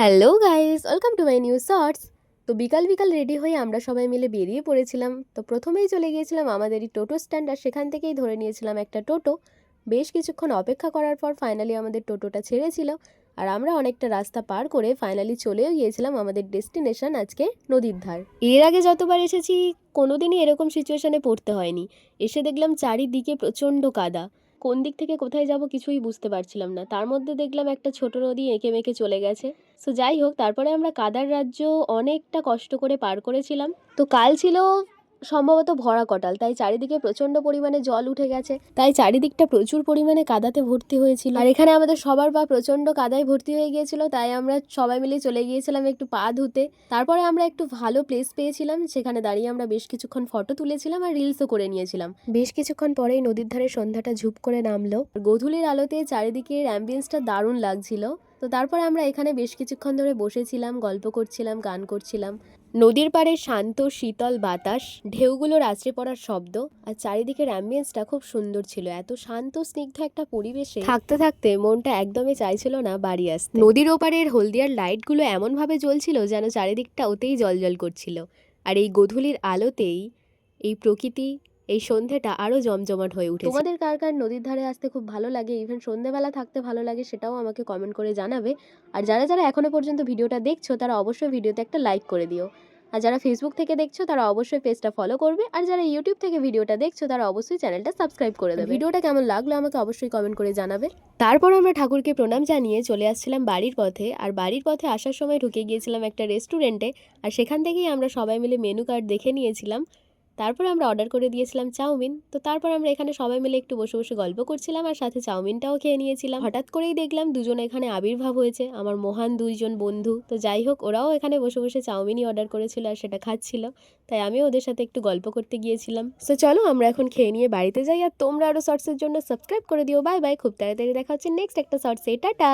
Hello guys, welcome to my new shorts. তো বিকাল বিকাল রেডি হয়ে আমরা সবাই মিলে বেরিয়ে পড়েছিলাম। তো প্রথমেই চলে গিয়েছিলাম আমাদেরই টোটো স্ট্যান্ড, আর সেখান থেকেই ধরে নিয়েছিলাম একটা টোটো। বেশ কিছুক্ষণ অপেক্ষা করার পর ফাইনালি আমাদের টোটোটা ছেড়েছিল, আর আমরা অনেকটা রাস্তা পার করে ফাইনালি চলেও গিয়েছিলাম আমাদের ডেস্টিনেশন, আজকে নদীর ধার। এর আগে যতবার এসেছি কোনোদিনই এরকম সিচুয়েশনে পড়তে হয়নি। এসে দেখলাম চারিদিকে প্রচণ্ড কাদা, কোন দিক থেকে কোথায় যাব কিছুই বুঝতে পারছিলাম না। তার মধ্যে দেখলাম একটা ছোট নদী এঁকে মেঁকে চলে গেছে। সো যাই হোক, তারপরে আমরা কাদার রাজ্য অনেকটা কষ্ট করে পার করেছিলাম। তো কাল ছিল সম্ভবত ভরা কটাল, তাই চারিদিকে প্রচণ্ড পরিমাণে জল উঠে গেছে, তাই চারিদিকটা প্রচুর পরিমাণে কাদাতে ভর্তি হয়েছিল। আর এখানে আমাদের সবার পা প্রচণ্ড কাদায় ভর্তি হয়ে গিয়েছিল, তাই আমরা সবাই মিলে চলে গিয়েছিলাম একটু পা ধুতে। তারপরে আমরা একটু ভালো প্লেস পেয়েছিলাম, সেখানে দাঁড়িয়ে আমরা বেশ কিছুক্ষণ ফটো তুলেছিলাম আর রিলসও করে নিয়েছিলাম। বেশ কিছুক্ষণ পরেই নদীর ধারে সন্ধ্যাটা ঝুপ করে নামলো। গোধূলির আলোতে চারিদিকের অ্যাম্বিয়েন্সটা দারুণ লাগছিল। তো তারপরে আমরা এখানে বেশ কিছুক্ষণ ধরে বসেছিলাম, গল্প করছিলাম, গান করছিলাম। নদীর পাড়ে শান্ত শীতল বাতাস, ঢেউগুলোর আছড়ে পড়ার শব্দ, আর চারিদিকের অ্যাম্বিয়েন্সটা খুব সুন্দর ছিল। এত শান্ত স্নিগ্ধ একটা পরিবেশে থাকতে থাকতে মনটা একদমই চাইছিল না বাড়ি আসতে। নদীর ওপারের হলদিয়ার লাইটগুলো এমনভাবে জ্বলছিল যেন চারিদিকটা ওতেই জ্বলজ্বল করছিল। আর এই গোধূলির আলোতেই এই প্রকৃতি, এই সন্ধ্যাটা আরো জমজমাট হয়ে উঠেছে। তোমাদের কার কার নদীর ধারে আসতে খুব ভালো লাগে, ইভেন সন্ধ্যেবেলা থাকতে ভালো লাগে, সেটাও আমাকে কমেন্ট করে জানাবে। আর যারা যারা এখনো পর্যন্ত ভিডিওটা দেখছো তারা অবশ্যই ভিডিওতে একটা লাইক করে দিও। আর যারা ফেসবুক থেকে দেখছো তারা অবশ্যই পেজটা ফলো করবে, আর যারা ইউটিউব থেকে ভিডিওটা দেখছো তারা অবশ্যই চ্যানেলটা সাবস্ক্রাইব করে দেবে। ভিডিওটা কেমন লাগলো আমাকে অবশ্যই কমেন্ট করে জানাবে। তারপর আমরা ঠাকুরকে প্রণাম জানিয়ে চলে আসছিলাম বাড়ির পথে, আর বাড়ির পথে আসার সময় ঢুকে গিয়েছিলাম একটা রেস্টুরেন্টে, আর সেখান থেকেই আমরা সবাই মিলে মেনু কার্ড দেখে নিয়েছিলাম। তারপরে আমরা অর্ডার করে দিয়েছিলাম চাউমিন। তো তারপর আমরা এখানে সবাই মিলে একটু বসে বসে গল্প করছিলাম, আর সাথে চাউমিনটাও খেয়ে নিয়েছিলাম। হঠাৎ করেই দেখলাম দুজন এখানে আবির্ভাব হয়েছে, আমার মহান দুইজন বন্ধু। তো যাই হোক, ওরাও এখানে বসে বসে চাউমিনই অর্ডার করেছিল আর সেটা খাচ্ছিল, তাই আমিও ওদের সাথে একটু গল্প করতে গিয়েছিলাম। তো চলো আমরা এখন খেয়ে নিয়ে বাড়িতে যাই, আর তোমরা আরও শর্টসের জন্য সাবস্ক্রাইব করে দিও। বাই বাই, খুব তাড়াতাড়ি দেখা হচ্ছে নেক্সট একটা শর্টসে। টাটা।